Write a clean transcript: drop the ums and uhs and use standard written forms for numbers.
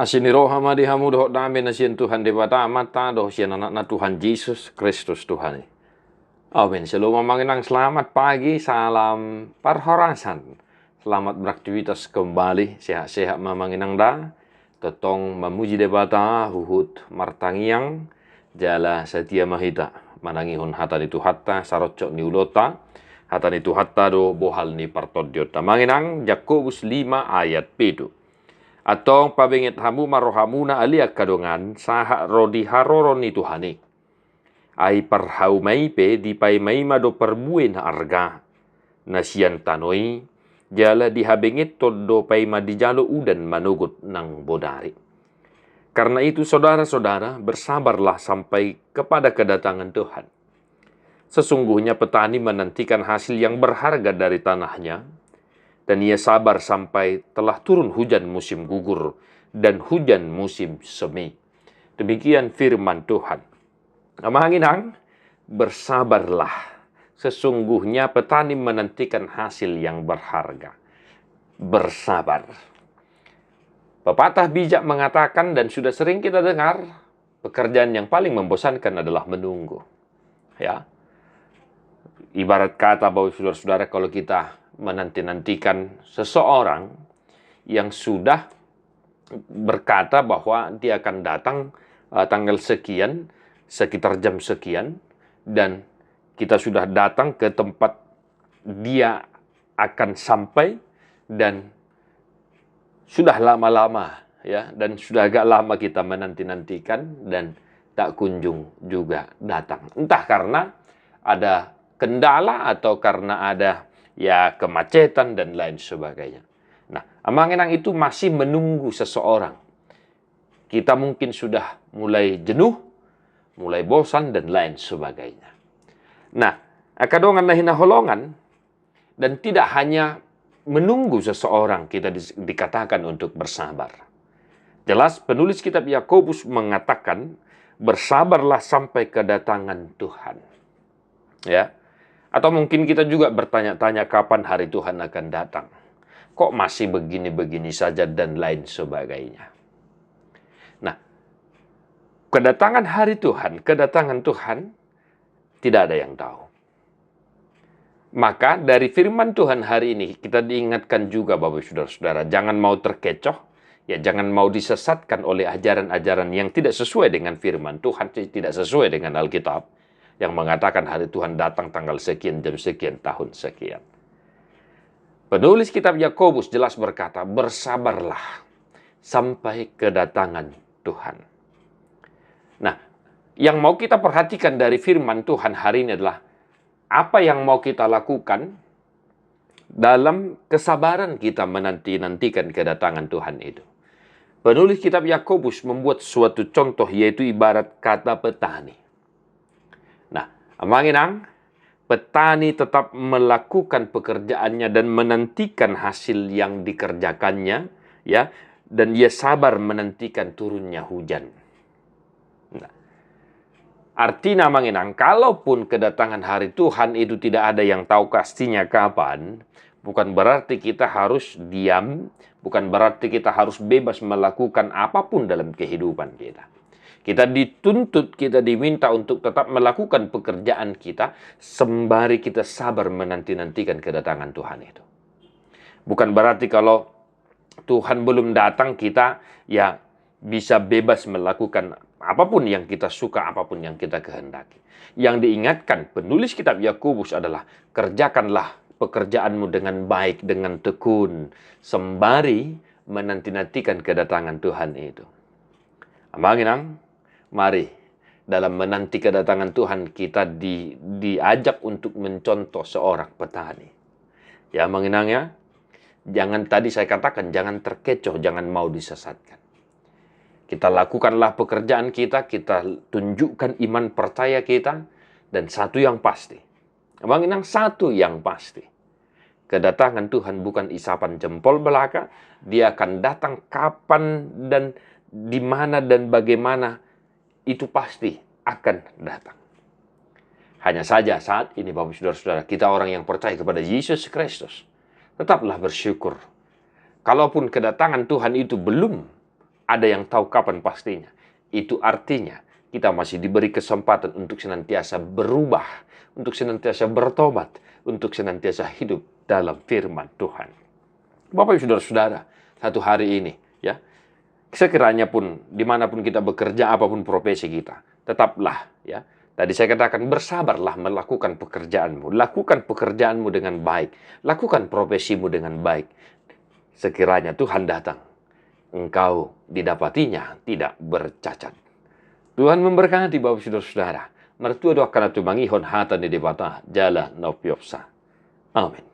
Asini roha madi hamu doh dame na sien Tuhan debata mata doh sien anak na Tuhan Yesus Kristus Tuhan. Amin. Shalom manginang selamat pagi, salam perhorasan. Selamat beraktivitas kembali, sehat-sehat mamanginang da. Totong memuji debata huhut martangiang jala setia mahita. Manangihun hata itu hatta sarocok ni ulota. Hata itu hatta do bohal ni partodiota. Manginang Yakobus 5 ayat 7. Atong pabingit hamu marohamuna alia kadongan saha rodi haroron itu hani. Ai parhau maipe di pai maima do perbuin arga. Nasian tanoi jala dihabingit todo pai madijalo udan manugut nang bodari. Karena itu saudara-saudara bersabarlah sampai kepada kedatangan Tuhan. Sesungguhnya petani menantikan hasil yang berharga dari tanahnya. Dan ia sabar sampai telah turun hujan musim gugur dan hujan musim semi. Demikian firman Tuhan. Mamanginang, bersabarlah. Sesungguhnya petani menantikan hasil yang berharga. Bersabar. Pepatah bijak mengatakan dan sudah sering kita dengar, pekerjaan yang paling membosankan adalah menunggu. Ya. Ibarat kata bahwa saudara-saudara kalau kita menanti-nantikan seseorang yang sudah berkata bahwa dia akan datang tanggal sekian, sekitar jam sekian, dan kita sudah datang ke tempat dia akan sampai, dan sudah lama-lama ya, dan sudah agak lama kita menanti-nantikan dan tak kunjung juga datang. Entah karena ada kendala atau karena ada ya kemacetan dan lain sebagainya. Nah, amanginang itu masih menunggu seseorang. Kita mungkin sudah mulai jenuh, mulai bosan dan lain sebagainya. Nah, akadongan lahina holongan dan tidak hanya menunggu seseorang kita dikatakan untuk bersabar. Jelas penulis kitab Yakobus mengatakan bersabarlah sampai kedatangan Tuhan. Ya. Atau mungkin kita juga bertanya-tanya kapan hari Tuhan akan datang. Kok masih begini-begini saja dan lain sebagainya. Nah, kedatangan hari Tuhan, kedatangan Tuhan, tidak ada yang tahu. Maka dari firman Tuhan hari ini, kita diingatkan juga Bapak Saudara-saudara, jangan mau terkecoh, ya jangan mau disesatkan oleh ajaran-ajaran yang tidak sesuai dengan firman Tuhan, tidak sesuai dengan Alkitab. Yang mengatakan hari Tuhan datang tanggal sekian, jam sekian, tahun sekian. Penulis kitab Yakobus jelas berkata, bersabarlah sampai kedatangan Tuhan. Nah, yang mau kita perhatikan dari firman Tuhan hari ini adalah apa yang mau kita lakukan dalam kesabaran kita menanti-nantikan kedatangan Tuhan itu. Penulis kitab Yakobus membuat suatu contoh, yaitu ibarat kata petani. Nah, amanginang, petani tetap melakukan pekerjaannya dan menantikan hasil yang dikerjakannya, ya, dan ia sabar menantikan turunnya hujan. Nah, artinya amanginang, kalaupun kedatangan hari Tuhan itu tidak ada yang tahu pastinya kapan, bukan berarti kita harus diam, bukan berarti kita harus bebas melakukan apapun dalam kehidupan kita. Kita dituntut, kita diminta untuk tetap melakukan pekerjaan kita sembari kita sabar menanti-nantikan kedatangan Tuhan itu. Bukan berarti kalau Tuhan belum datang kita ya bisa bebas melakukan apapun yang kita suka, apapun yang kita kehendaki. Yang diingatkan penulis kitab Yakobus adalah kerjakanlah pekerjaanmu dengan baik, dengan tekun, sembari menanti-nantikan kedatangan Tuhan itu. Amanginang, mari dalam menanti kedatangan Tuhan kita diajak untuk mencontoh seorang petani. Ya menginangnya, jangan tadi saya katakan jangan terkecoh, jangan mau disesatkan. Kita lakukanlah pekerjaan kita tunjukkan iman percaya kita, dan satu yang pasti. Menginang satu yang pasti. Kedatangan Tuhan bukan isapan jempol belaka, dia akan datang kapan dan di mana dan bagaimana, itu pasti akan datang. Hanya saja saat ini Bapak Saudara-saudara, kita orang yang percaya kepada Yesus Kristus, tetaplah bersyukur. Kalaupun kedatangan Tuhan itu belum ada yang tahu kapan pastinya. Itu artinya kita masih diberi kesempatan untuk senantiasa berubah, untuk senantiasa bertobat, untuk senantiasa hidup dalam firman Tuhan. Bapak Ibu Saudara-saudara, satu hari ini, ya, sekiranya pun dimanapun kita bekerja, apapun profesi kita, tetaplah, ya, tadi saya katakan bersabarlah melakukan pekerjaanmu, lakukan pekerjaanmu dengan baik, lakukan profesimu dengan baik. Sekiranya Tuhan datang, engkau didapatinya tidak bercacat. Tuhan memberkati Bapak Ibu Saudara-saudara. Mertua doakan atu mangihon hata ni debata jala nopiopsa. Amin.